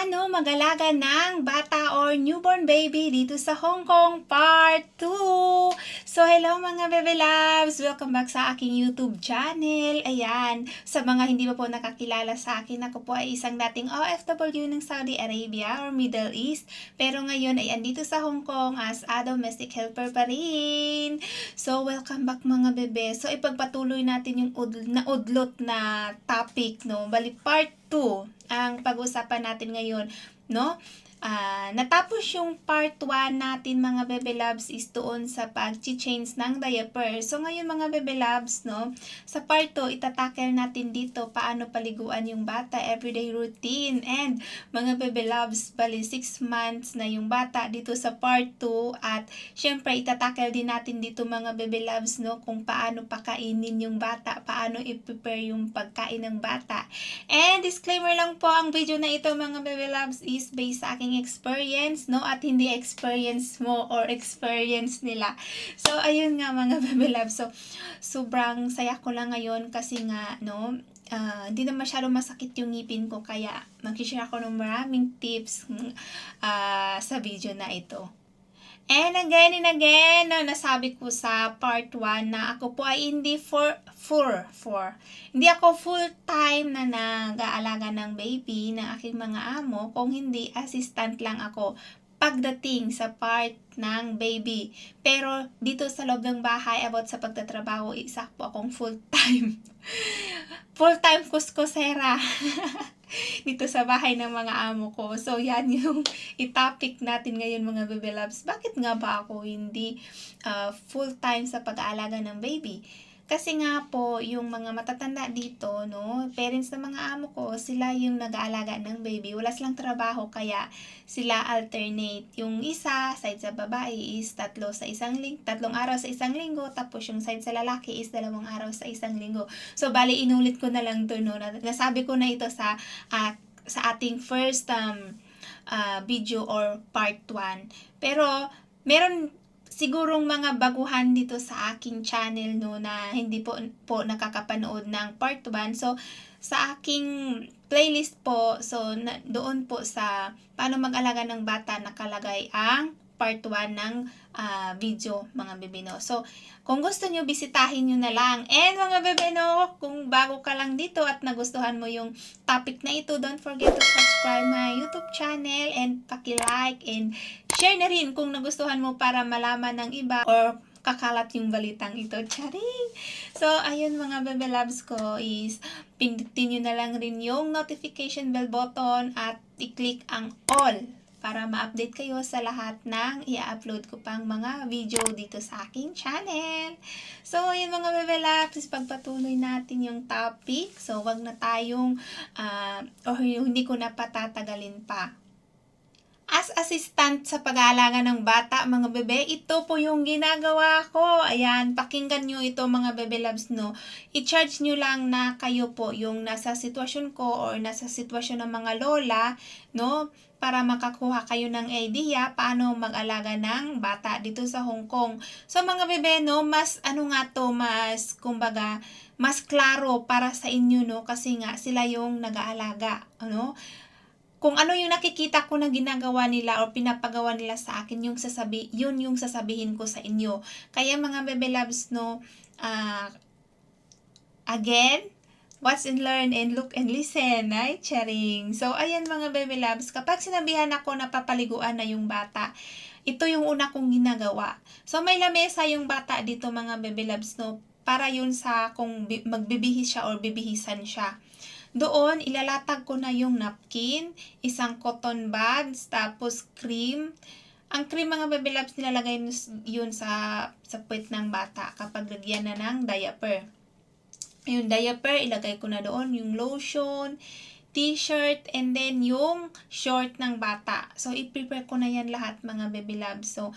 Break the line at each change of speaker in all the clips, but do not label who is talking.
Paano mag-alaga ng bata or newborn baby dito sa Hong Kong Part 2. So, hello mga Bebe Loves! Welcome back sa aking YouTube channel. Ayan, sa mga hindi pa po nakakilala sa akin, ako po ay isang dating OFW ng Saudi Arabia or Middle East. Pero ngayon ay andito sa Hong Kong as a domestic helper pa rin. So, welcome back mga bebe. So, ipagpatuloy natin yung udlot na topic, no? Bali, Part 2 ang pag-usapan natin ngayon, no? Natapos yung part 1 natin mga bebe loves is doon sa pag-change ng diaper. So ngayon mga bebe loves, no, sa part 2 itatackle natin dito paano paliguan yung bata, everyday routine. And mga bebe loves, bali 6 months na yung bata dito sa part 2 at syempre itatackle din natin dito mga bebe loves, no, kung paano pakainin yung bata, paano i-prepare yung pagkain ng bata. And disclaimer lang po, ang video na ito mga bebe loves is based sa aking experience, no, at hindi experience mo or experience nila. So ayun nga mga bebe loves. So sobrang saya ko lang ngayon kasi nga, no, hindi na masyado masakit yung ngipin ko, kaya mag-share ako ng maraming tips sa video na ito. And again, no, nasabi ko sa part 1 na ako po ay hindi hindi ako full-time na nag-aalaga ng baby ng aking mga amo, kung hindi assistant lang ako pagdating sa part ng baby. Pero dito sa loob ng bahay, about sa pagtatrabaho, isa po akong full-time. Full-time kuskusera. Dito sa bahay ng mga amo ko. So, yan yung i-topic natin ngayon mga bebe loves. Bakit nga ba ako hindi full-time sa pag-aalaga ng baby? Kasi nga po, yung mga matatanda dito, no, parents ng mga amo ko, sila yung nag-aalaga ng baby. Wala silang trabaho, kaya sila alternate. Yung isa, side sa babae is 3 araw sa isang linggo, tapos yung side sa lalaki is 2 araw sa isang linggo. So, bali, inulit ko na lang to, no. Nasabi ko na ito sa ating first video or part 1. Pero, meron sigurong mga baguhan dito sa aking channel, no, na hindi po nakakapanood ng part 1. So, sa aking playlist po, so doon po sa paano mag-alaga ng bata nakalagay ang part 1 ng video mga bebe, no. So, kung gusto nyo, bisitahin nyo na lang. And mga bebe, no, kung bago ka lang dito at nagustuhan mo yung topic na ito, don't forget to subscribe my YouTube channel and paki-like and share na rin kung nagustuhan mo para malaman ng iba or kakalat yung balitang ito. Charing! So, ayun mga bebe loves ko is pindutin nyo na lang rin yung notification bell button at i-click ang all para ma-update kayo sa lahat ng i-upload ko pang mga video dito sa aking channel. So, ayun mga bebe loves, pagpatuloy natin yung topic. So, wag na tayong, hindi ko na patatagalin pa. As assistant sa pag-aalaga ng bata, mga bebe, ito po yung ginagawa ko. Ayan, pakinggan nyo ito mga bebe loves, no. I-charge nyo lang na kayo po yung nasa sitwasyon ko or nasa sitwasyon ng mga lola, no, para makakuha kayo ng idea paano mag-alaga ng bata dito sa Hong Kong. So mga bebe, no, mas kumbaga, mas klaro para sa inyo, no, kasi nga sila yung nag-aalaga, ano. Kung ano yung nakikita ko na ginagawa nila o pinapagawa nila sa akin, yun yung sasabihin ko sa inyo. Kaya mga bebe loves, no, again, watch and learn and look and listen, ay, charing. So, ayan mga bebe loves, kapag sinabihan ako na papaliguan na yung bata, ito yung una kong ginagawa. So, may lamesa yung bata dito mga bebe loves, no, para yun sa kung magbibihis siya or bibihisan siya. Doon, ilalatag ko na yung napkin, isang cotton buds, tapos cream. Ang cream mga baby loves, nilalagay yun sa puwet ng bata kapag lagyan na ng diaper. Yung diaper, ilagay ko na doon yung lotion, t-shirt, and then yung short ng bata. So, i-prepare ko na yan lahat mga baby loves. So,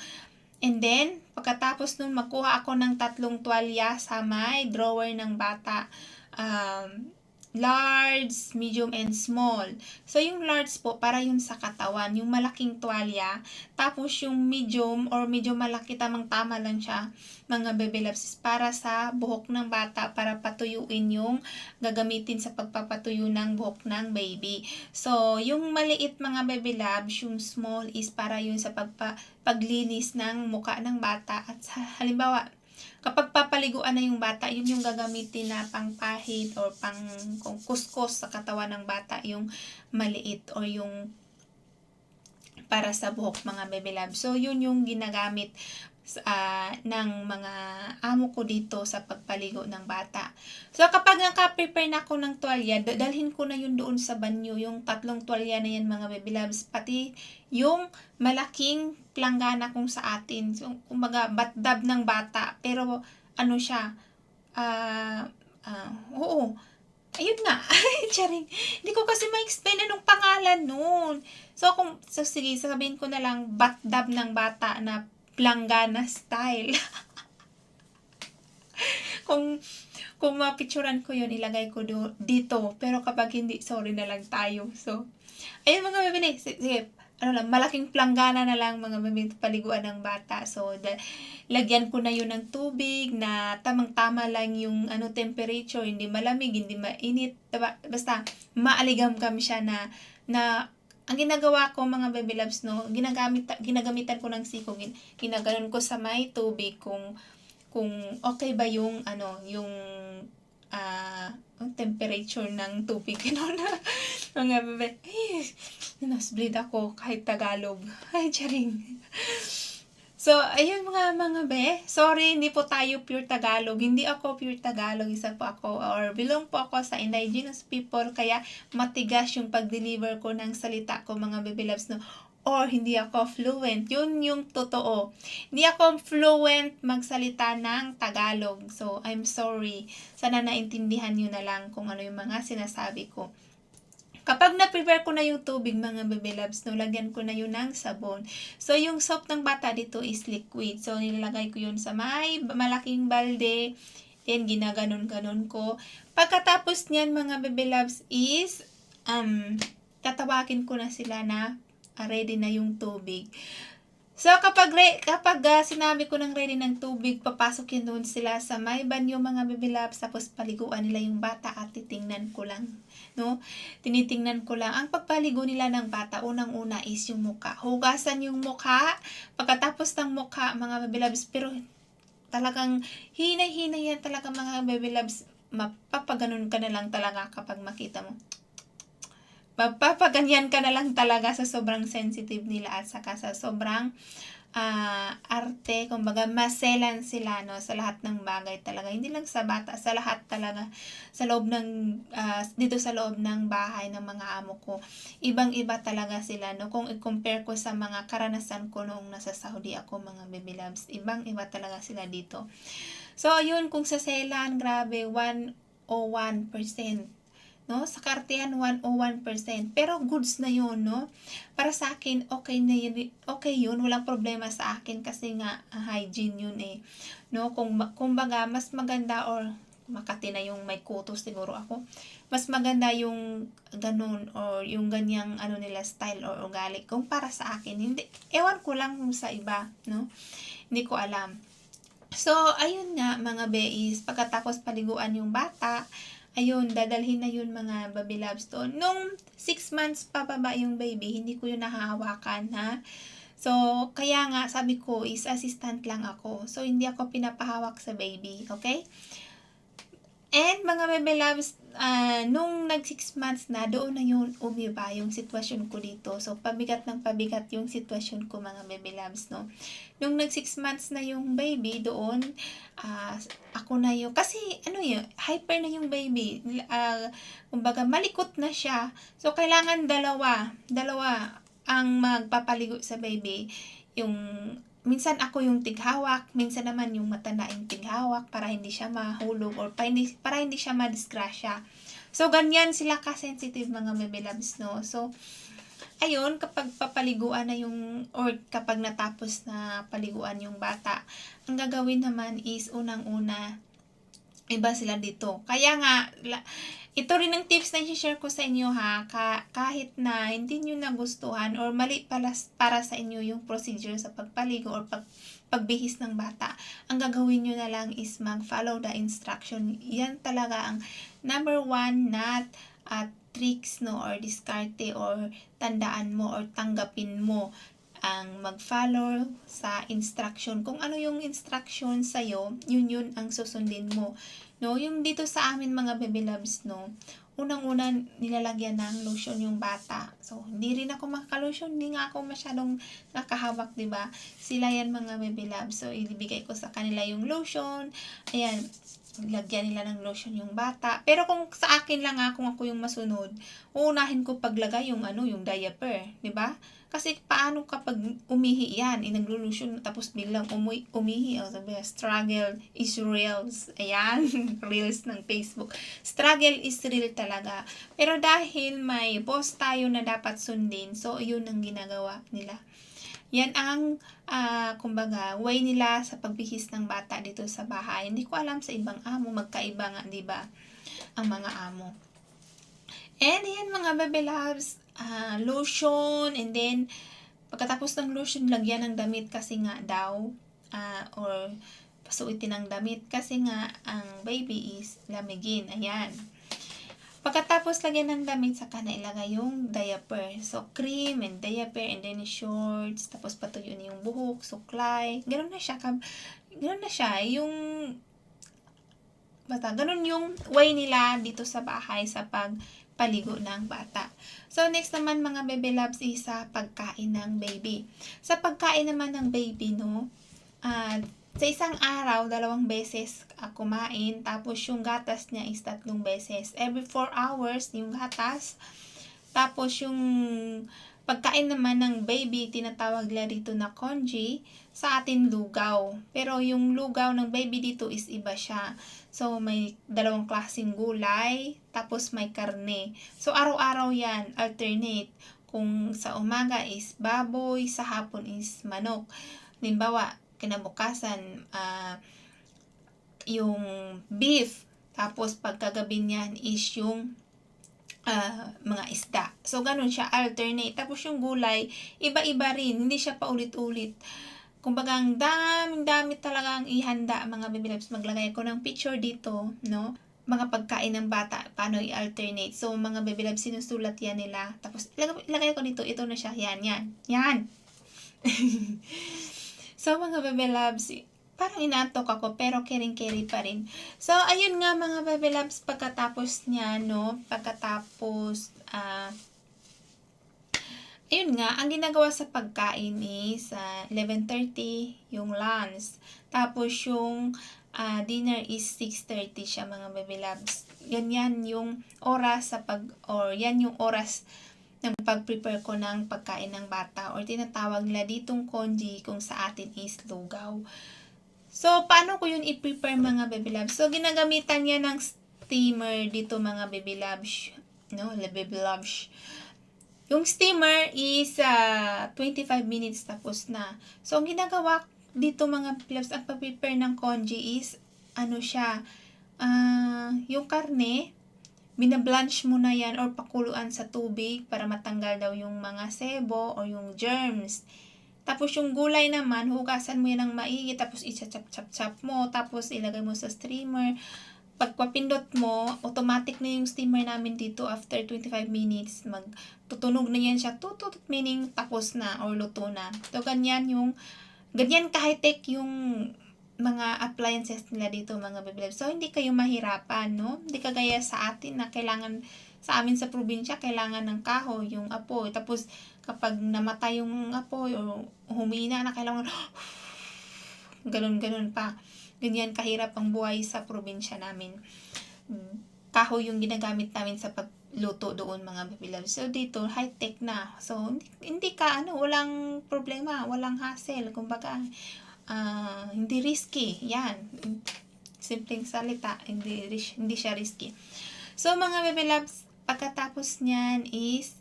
and then, pagkatapos nun, magkuha ako ng 3 tuwalya sa may drawer ng bata. large, medium, and small. So, yung large po, para yun sa katawan, yung malaking tuwalya. Tapos, yung medium or medyo malaki, tamang-tama lang siya, mga baby loves, is para sa buhok ng bata, para patuyuin yung gagamitin sa pagpapatuyo ng buhok ng baby. So, yung maliit mga baby loves, yung small is para yun sa paglinis ng muka ng bata. At halimbawa, kapag papaliguan na yung bata, yun yung gagamitin na pangpahid or pang kuskus sa katawan ng bata, yung maliit or yung para sa buhok mga baby love. So, yun yung ginagamit ng mga amo ko dito sa pagpaligo ng bata. So, kapag naka-prepare na ako ng tuwalya, dalhin ko na yun doon sa banyo. Yung 3 tuwalya na yan mga baby loves. Pati yung malaking planggana kung sa atin. So, kumbaga, batdab ng bata. Pero, ano siya, oo. Ayun nga. Charing. Hindi ko kasi ma-explain anong pangalan nun. So, sige, sasabihin ko na lang, batdab ng bata na planggana style. kung mapicturan ko yun, ilagay ko dito. Pero kapag hindi, sorry na lang tayo. So, ayun mga bebe, sige, malaking planggana na lang mga bebe, paliguan ng bata. So, lagyan ko na yun ng tubig na tamang-tama lang yung temperature, hindi malamig, hindi mainit. Basta, maaligam-gam siya na ang ginagawa ko mga baby loves, no, ginagamitan ko ng siko, ginaganon ko sa may tubig kung okay ba yung yung temperature ng tubig, mga bebe. Nasbleed ako kahit Tagalog. Ay, charing. So, ayun mga be. Sorry, hindi po tayo pure Tagalog. Hindi ako pure Tagalog. Isa po ako or belong po ako sa indigenous people. Kaya matigas yung pag-deliver ko ng salita ko mga baby loves, no. Or hindi ako fluent. Yun yung totoo. Hindi ako fluent magsalita ng Tagalog. So, I'm sorry. Sana naintindihan nyo na lang kung ano yung mga sinasabi ko. Kapag na-prepare ko na yung tubig mga baby loves, no, lagyan ko na yun ng sabon. So, yung soap ng bata dito is liquid. So, nilalagay ko yun sa may malaking balde. Then, ginaganon-ganon ko. Pagkatapos niyan mga baby loves is, tatawagin ko na sila na ready na yung tubig. So, kapag sinabi ko ng ready ng tubig, papasok yun doon sila sa may banyo mga baby loves, tapos paliguan nila yung bata at titingnan ko lang, no? Tinitingnan ko lang. Ang pagpaligo nila ng bata, unang-una is yung mukha. Hugasan yung mukha. Pagkatapos ng mukha, mga baby loves, pero talagang hinay-hinay yan talaga mga baby loves. Mapapaganon ka na lang talaga kapag makita mo. Mapapaganyan ka na lang talaga sa sobrang sensitive nila at saka sa sobrang arte, kumbaga maselan sila, no, sa lahat ng bagay talaga, hindi lang sa bata, sa lahat talaga, sa loob ng dito sa loob ng bahay ng mga amo ko, ibang-iba talaga sila, no, kung i-compare ko sa mga karanasan ko noong nasa Saudi ako mga baby loves, ibang-iba talaga sila dito. So yun, kung sa selan, grabe 101%, no? Sa kartehan 101%. Pero goods na 'yun, no? Para sa akin okay na yun, okay 'yun, walang problema sa akin kasi nga hygiene 'yun eh. No? Kumbaga mas maganda, or Makati na yung may kuto siguro ako. Mas maganda yung ganun or yung ganyang nila style or ugali kung para sa akin. Hindi, ewan ko lang kung sa iba, no? Hindi ko alam. So, ayun nga mga beis, pagkatapos paliguan yung bata, ayun, dadalhin na yun mga baby loves doon. Nung 6 months pa baba yung baby, hindi ko yun nahahawakan, ha. So, kaya nga, sabi ko, is assistant lang ako. So, hindi ako pinapahawak sa baby, okay? And mga baby loves, nung nag 6 months na, doon na yun umiba yung sitwasyon ko dito. So, pabigat ng pabigat yung sitwasyon ko mga baby loves, no? Nung nag 6 months na yung baby doon, ako na yung, kasi hyper na yung baby. Kumbaga, malikot na siya. So, kailangan dalawa ang magpapaligo sa baby. Yung minsan ako yung tighawak, minsan naman yung matanda yung tighawak para hindi siya mahulog or para hindi siya madisgrasya. So, ganyan sila ka-sensitive mga baby loves, no? So, ayun, kapag papaliguan na yung, or kapag natapos na paliguan yung bata, ang gagawin naman is unang-una, iba sila dito. Kaya nga, Ito rin ang tips na i-share ko sa inyo ha, kahit na hindi nyo nagustuhan or mali para sa inyo yung procedure sa pagpaligo or pagbihis ng bata, ang gagawin nyo na lang is mag-follow the instruction. Yan talaga ang number one na tricks, no, or diskarte or tandaan mo or tanggapin mo ang mag-follow sa instruction. Kung ano yung instruction sa'yo, yun ang susundin mo. No, yung dito sa amin mga baby loves, no, unang-una nilalagyan ng lotion yung bata. So, hindi rin ako makaka-lotion, hindi nga ako masyadong nakahawak, 'di ba? Sila yan mga baby loves. So, ibibigay ko sa kanila yung lotion. Ayan, lagyan nila ng lotion yung bata. Pero kung sa akin lang kung ako yung masunod, uunahin ko paglagay yung yung diaper, 'di ba? Kasi paano kapag umihi yan, naglo-lotion tapos biglang umihi, sabi, struggle is real. Ayan, reels ng Facebook. Struggle is real talaga. Pero dahil may boss tayo na dapat sundin, so yun ang ginagawa nila. Yan ang, kumbaga, way nila sa pagbihis ng bata dito sa bahay. Hindi ko alam sa ibang amo, magkaiba nga, di ba, ang mga amo. And yan mga baby loves, lotion, and then, pagkatapos ng lotion, lagyan ng damit kasi nga daw, or pasuitin ng damit kasi nga, ang baby is lamigin. Ayan. Pagkatapos lagyan ng damit, saka na ilagay yung diaper. So, cream and diaper and then shorts. Tapos patuyuin yung buhok, suklay. Ganun na siya. Yung, ganun yung way nila dito sa bahay sa pagpaligo ng bata. So, next naman mga baby loves is sa pagkain ng baby. Sa pagkain naman ng baby, no, sa isang araw, 2 beses kumain, tapos yung gatas niya is 3 beses. Every 4 hours yung gatas. Tapos yung pagkain naman ng baby, tinatawag nila dito na congee, sa atin lugaw. Pero yung lugaw ng baby dito is iba siya. So, may 2 klaseng gulay, tapos may karne. So, araw-araw yan, alternate. Kung sa umaga is baboy, sa hapon is manok. Halimbawa, kinabukasan, yung beef. Tapos, pagkagabi niyan is yung mga isda. So, ganun siya, alternate. Tapos, yung gulay, iba-iba rin. Hindi siya paulit-ulit. Kumbaga, ang dami talaga ang ihanda, mga baby loves. Maglagay ako ng picture dito, no? Mga pagkain ng bata, paano i-alternate. So, mga baby loves, sinusulat yan nila. Tapos, ilagay ko dito, ito na siya. Yan. So, mga baby loves, parang inaantok ako, pero caring-carry pa rin. So, ayun nga mga baby loves, pagkatapos niya, no, ayun nga, ang ginagawa sa pagkain is 11:30 yung lunch. Tapos yung dinner is 6:30 siya mga baby loves. Yan yung oras yan yung oras ng pag-prepare ko ng pagkain ng bata or tinatawag nila ditong congee kung sa atin is lugaw. So, paano ko yun i-prepare mga baby loves? So, ginagamitan niya ng steamer dito mga baby loves. No, baby loves. Yung steamer is 25 minutes tapos na. So, ang ginagawa dito mga baby loves, ang pag-prepare ng congee is, yung karne, binablanch mo na yan or pakuluan sa tubig para matanggal daw yung mga sebo or yung germs. Tapos yung gulay naman, hugasan mo yan ng maigi, tapos i-chop mo, tapos ilagay mo sa steamer. Pagpapindot mo, automatic na yung steamer namin dito after 25 minutes. Magtutunog na yan siya, tutut, meaning tapos na or luto na. So, ganyan ka-high-tech yung mga appliances nila dito mga baby loves. So, hindi kayo mahirapan, no? Hindi kagaya sa atin na kailangan, sa amin sa probinsya, kailangan ng kahoy, yung apoy. Tapos, kapag namatay yung apoy o humina na, kailangan ganun pa. Ganyan kahirap ang buhay sa probinsya namin. Kahoy yung ginagamit namin sa pagluto doon mga baby loves. So, dito, high-tech na. So, hindi ka, walang problema, walang hassle. Kumbaga, hindi risky. Yan. Simpleng salita. Hindi siya risky. So, mga baby loves, pagkatapos niyan is,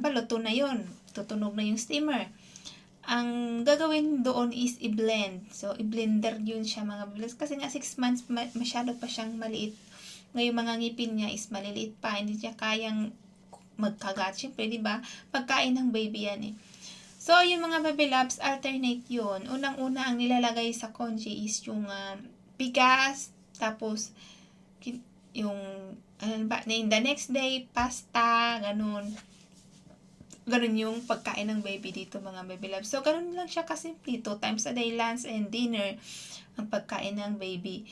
luto na yun. Tutunog na yung steamer. Ang gagawin doon is i-blend. So, i-blender yun siya mga baby loves. Kasi nga 6 months, masyado pa siyang maliit Ngayon mga ngipin niya is maliliit pa, hindi niya kayang magkagat. Siyempre, di ba? Pagkain ng baby yan eh. So, yung mga baby loves, alternate yun. Unang-una, ang nilalagay sa congee is yung bigas, tapos yung, in the next day, pasta, ganun. Ganun yung pagkain ng baby dito, mga baby loves. So, ganun lang siya kasimple. 2 times a day, lunch and dinner, ang pagkain ng baby.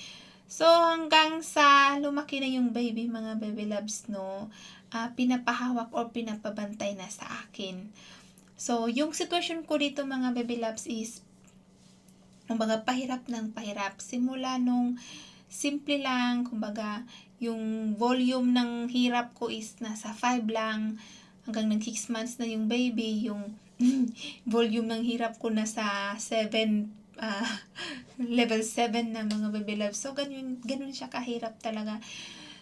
So, hanggang sa lumaki na yung baby, mga baby loves, no, pinapahawak or pinapabantay na sa akin. So, yung sitwasyon ko dito, mga baby loves, is kumbaga pahirap ng pahirap. Simula nung simple lang, kumbaga yung volume ng hirap ko is nasa 5 lang, hanggang nag 6 months na yung baby, yung volume ng hirap ko nasa 7, level 7 na, mga baby loves. So, ganun siya kahirap talaga.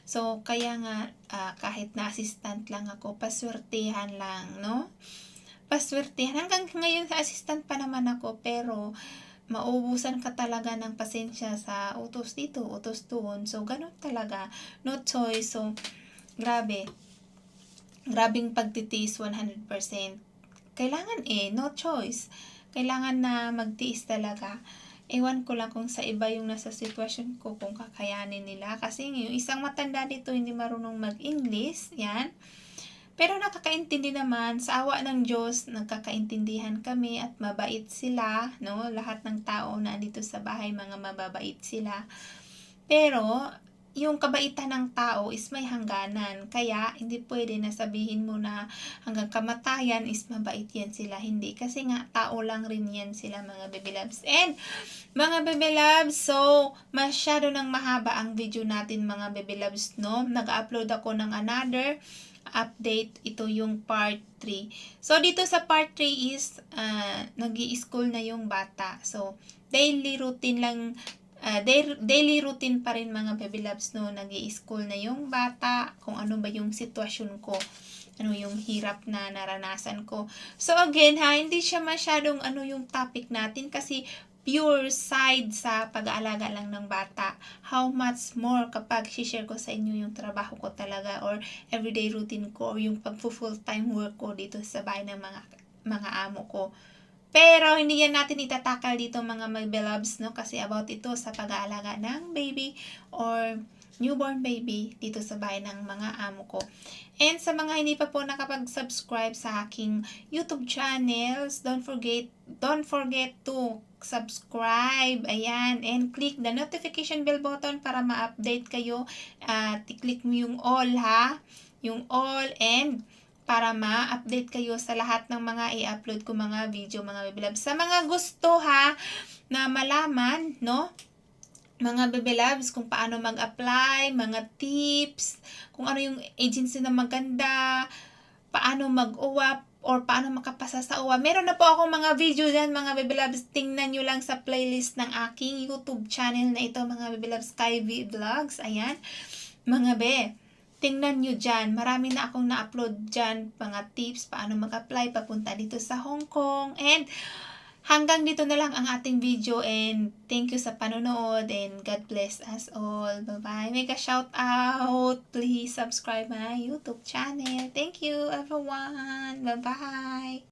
So, kaya nga, kahit na-assistant lang ako, paswertehan lang, no? Paswertehan. Hanggang ngayon, assistant pa naman ako, pero maubusan ka talaga ng pasensya sa utos dito, utos doon. So, ganun talaga. No choice. So, grabe. Grabing pagtitiis 100%. Kailangan no choice. Kailangan na magtiis talaga. Ewan ko lang kung sa iba yung nasa sitwasyon ko, kung kakayanin nila. Kasi yung isang matanda dito hindi marunong mag-English, yan. Pero nakakaintindi naman, sa awa ng Diyos, nagkakaintindihan kami at mabait sila, no? Lahat ng tao na andito sa bahay, mga mababait sila. Pero, yung kabaitan ng tao is may hangganan. Kaya, hindi pwede na sabihin mo na hanggang kamatayan is mabait yan sila. Hindi. Kasi nga, tao lang rin yan sila, mga baby loves. And, mga baby loves, so, masyado nang mahaba ang video natin, mga baby loves, no? Nag-upload ako ng another update. Ito yung part 3. So, dito sa part 3 is, nag-i-school na yung bata. So, daily routine lang, daily routine pa rin, mga baby loves, no? Nag-i-school na yung bata, kung ano ba yung sitwasyon ko, ano yung hirap na naranasan ko. So, again, hindi siya masyadong yung topic natin, kasi pure side sa pag-aalaga lang ng bata. How much more kapag share ko sa inyo yung trabaho ko talaga, or everyday routine ko, or yung pag-full-time work ko dito sa bahay ng mga amo ko. Pero hindi yan natin itatakal dito, mga baby loves, no? Kasi about ito sa pag-aalaga ng baby or newborn baby dito sa bahay ng mga amo ko. And sa mga hindi pa po nakapag-subscribe sa aking YouTube channels, don't forget to subscribe, ayan, and click the notification bell button para ma-update kayo. I-click mo yung all, ha, yung all, and para ma-update kayo sa lahat ng mga i-upload ko mga video, mga baby loves. Sa mga gusto, ha, na malaman, no, mga baby loves, kung paano mag-apply, mga tips, kung ano yung agency na maganda, paano mag-uwap, or paano makapasa sa uwa. Meron na po akong mga video dyan, mga baby loves. Tingnan nyo lang sa playlist ng aking YouTube channel na ito, mga baby loves, Skyvy Vlogs. Ayan, mga be, tingnan nyo dyan. Marami na akong na-upload dyan, mga tips, paano mag-apply, papunta dito sa Hong Kong. And hanggang dito na lang ang ating video, and thank you sa panonood, and God bless us all. Bye-bye. Make a shout out. Please subscribe my YouTube channel. Thank you, everyone. Bye-bye.